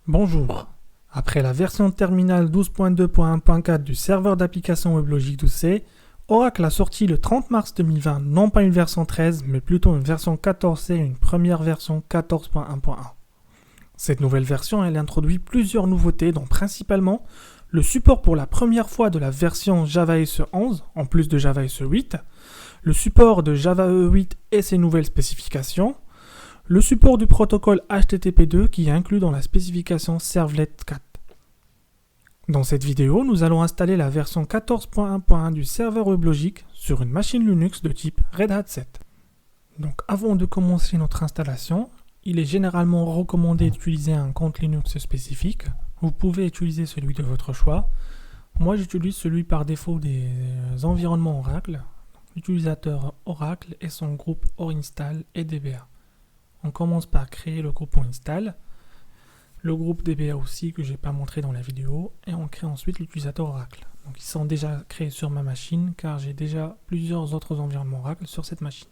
Bonjour. Après la version terminale 12.2.1.4 du serveur d'application WebLogic 12c, Oracle a sorti le 30 mars 2020 non pas une version 13, mais plutôt une version 14c et une première version 14.1.1. Cette nouvelle version, elle introduit plusieurs nouveautés, dont principalement le support pour la première fois de la version Java SE 11, en plus de Java SE 8, le support de Java EE 8 et ses nouvelles spécifications, le support du protocole HTTP2 qui est inclus dans la spécification Servlet 4. Dans cette vidéo, nous allons installer la version 14.1.1 du serveur WebLogic sur une machine Linux de type Red Hat 7. Donc avant de commencer notre installation, il est généralement recommandé d'utiliser un compte Linux spécifique. Vous pouvez utiliser celui de votre choix. Moi j'utilise celui par défaut des environnements Oracle, l'utilisateur Oracle et son groupe ORinstall et DBA. On commence par créer le groupe ORinstall, le groupe DBA aussi que je n'ai pas montré dans la vidéo, et on crée ensuite l'utilisateur Oracle. Donc ils sont déjà créés sur ma machine car j'ai déjà plusieurs autres environnements Oracle sur cette machine.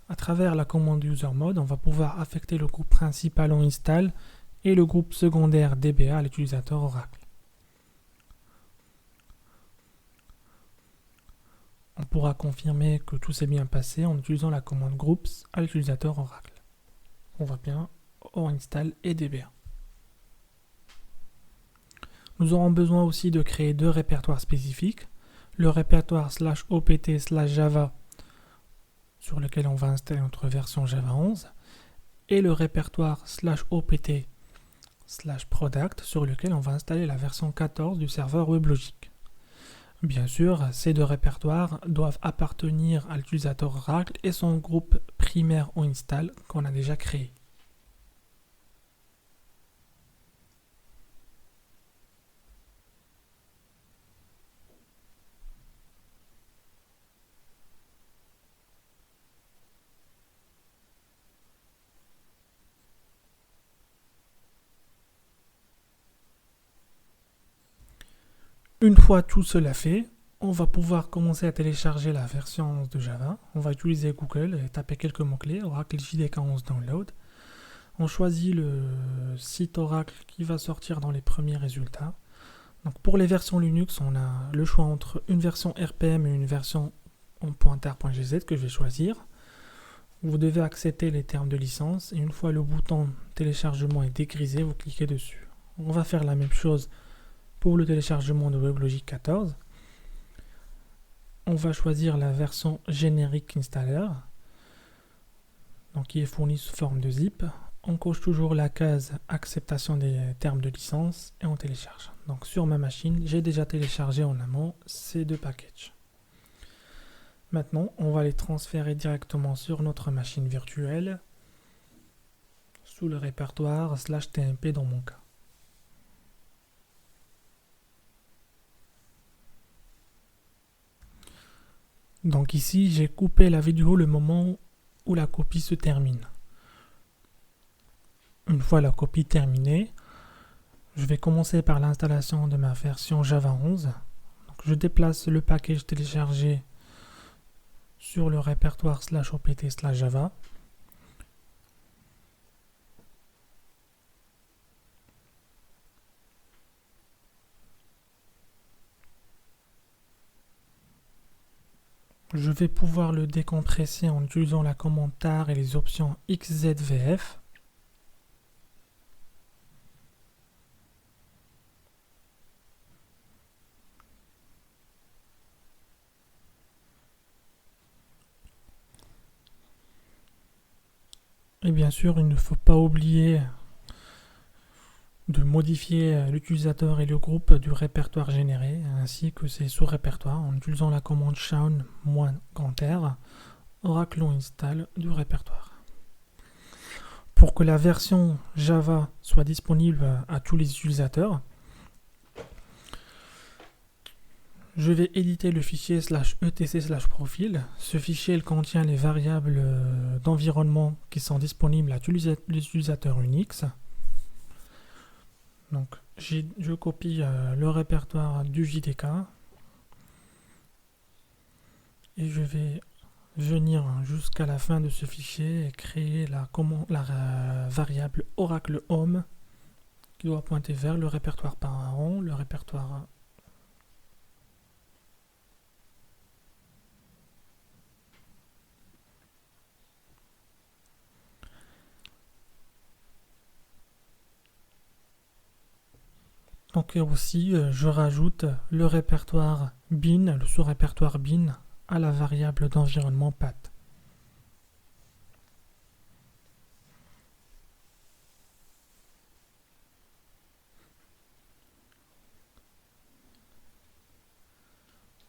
À travers la commande usermod, on va pouvoir affecter le groupe principal ORinstall et le groupe secondaire DBA à l'utilisateur Oracle. On pourra confirmer que tout s'est bien passé en utilisant la commande groups à l'utilisateur Oracle. On voit bien ORinstall et DBA. Nous aurons besoin aussi de créer deux répertoires spécifiques. Le répertoire /opt/java sur lequel on va installer notre version Java 11 et le répertoire /opt/product sur lequel on va installer la version 14 du serveur WebLogic. Bien sûr, ces deux répertoires doivent appartenir à l'utilisateur Oracle et son groupe primaire ORinstall qu'on a déjà créé. Une fois tout cela fait, on va pouvoir commencer à télécharger la version 11 de Java. On va utiliser Google et taper quelques mots-clés, Oracle JDK 11 Download. On choisit le site Oracle qui va sortir dans les premiers résultats. Donc pour les versions Linux, on a le choix entre une version RPM et une version en .tar.gz que je vais choisir. Vous devez accepter les termes de licence et une fois le bouton téléchargement est dégrisé, vous cliquez dessus. On va faire la même chose pour le téléchargement de WebLogic 14. On va choisir la version générique installer, donc qui est fournie sous forme de zip. On coche toujours la case acceptation des termes de licence et on télécharge. Donc sur ma machine, j'ai déjà téléchargé en amont ces deux packages. Maintenant, on va les transférer directement sur notre machine virtuelle sous le répertoire /tmp dans mon cas. Donc ici, j'ai coupé la vidéo le moment où la copie se termine. Une fois la copie terminée, je vais commencer par l'installation de ma version Java 11. Donc je déplace le package téléchargé sur le répertoire /opt/java. Je vais pouvoir le décompresser en utilisant la commande tar et les options xzvf. Et bien sûr, il ne faut pas oublier de modifier l'utilisateur et le groupe du répertoire généré, ainsi que ses sous-répertoires en utilisant la commande chown-r Oracle ORinstall du répertoire. Pour que la version Java soit disponible à tous les utilisateurs, je vais éditer le fichier /etc/profil. Ce fichier il contient les variables d'environnement qui sont disponibles à tous les utilisateurs Unix. Donc je copie le répertoire du JDK et je vais venir jusqu'à la fin de ce fichier et créer la variable Oracle Home qui doit pointer vers le répertoire parent, le répertoire donc et aussi je rajoute le répertoire bin, le sous-répertoire bin à la variable d'environnement path.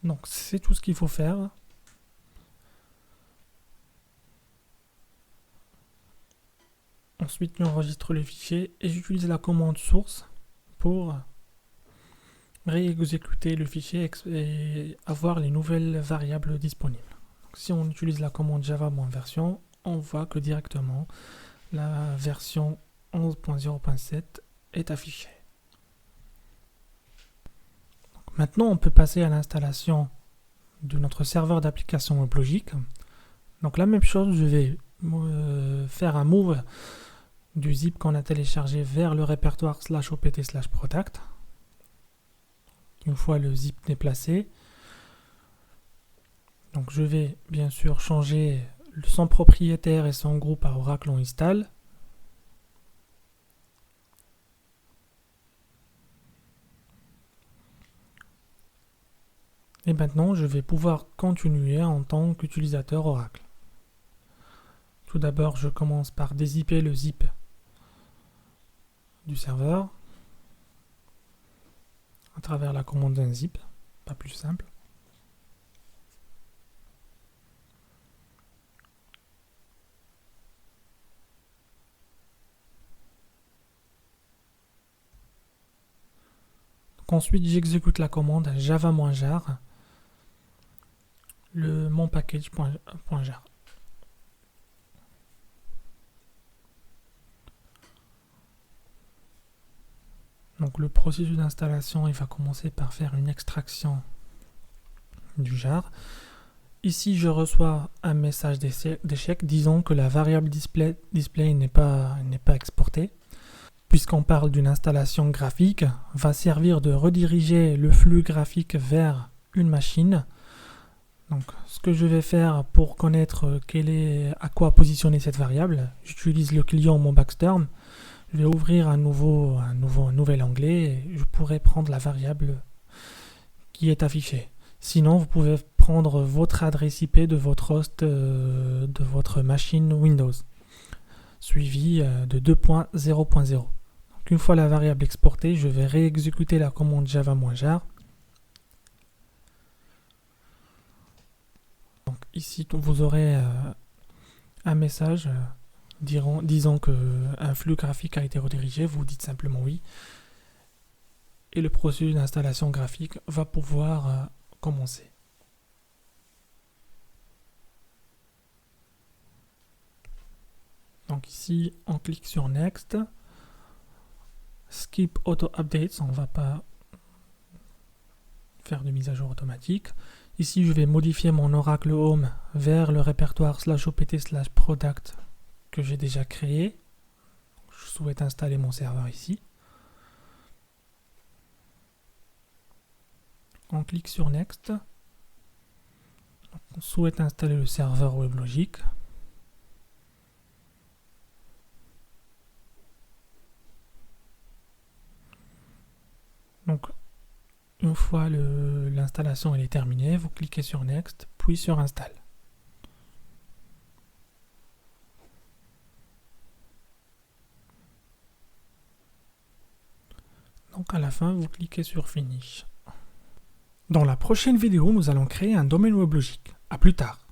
Donc c'est tout ce qu'il faut faire. Ensuite, j'enregistre le fichier et j'utilise la commande source pour réexécuter le fichier et avoir les nouvelles variables disponibles. Donc, si on utilise la commande java-version, on voit que directement la version 11.0.7 est affichée. Donc, maintenant, on peut passer à l'installation de notre serveur d'application WebLogic. Donc la même chose, je vais faire un move du zip qu'on a téléchargé vers le répertoire /opt/product. Une fois le zip déplacé, donc je vais bien sûr changer son propriétaire et son groupe à Oracle on install. Et maintenant, je vais pouvoir continuer en tant qu'utilisateur Oracle. Tout d'abord, je commence par dézipper le zip du serveur à travers la commande d'un zip, pas plus simple. Donc ensuite, j'exécute la commande java-jar mon package.jar. Donc le processus d'installation, il va commencer par faire une extraction du jar. Ici, je reçois un message d'échec disant que la variable display n'est pas exportée. Puisqu'on parle d'une installation graphique, va servir de rediriger le flux graphique vers une machine. Donc, ce que je vais faire pour connaître à quoi positionner cette variable, j'utilise le client MoBaxterm. Je vais ouvrir un nouvel onglet et je pourrai prendre la variable qui est affichée. Sinon, vous pouvez prendre votre adresse IP de votre host de votre machine Windows, suivi de 2.0.0. Donc, une fois la variable exportée, je vais réexécuter la commande java-jar. Donc ici, vous aurez un message disant qu'un flux graphique a été redirigé. Vous dites simplement oui. Et le processus d'installation graphique va pouvoir commencer. Donc ici, on clique sur Next. Skip Auto Updates, on ne va pas faire de mise à jour automatique. Ici, je vais modifier mon Oracle Home vers le répertoire /opt/product que j'ai déjà créé. Je souhaite installer mon serveur ici. On clique sur Next. On souhaite installer le serveur WebLogic. Donc, une fois l'installation est terminée, vous cliquez sur Next, puis sur Install. Donc à la fin, vous cliquez sur Finish. Dans la prochaine vidéo, nous allons créer un domaine WebLogic. À plus tard.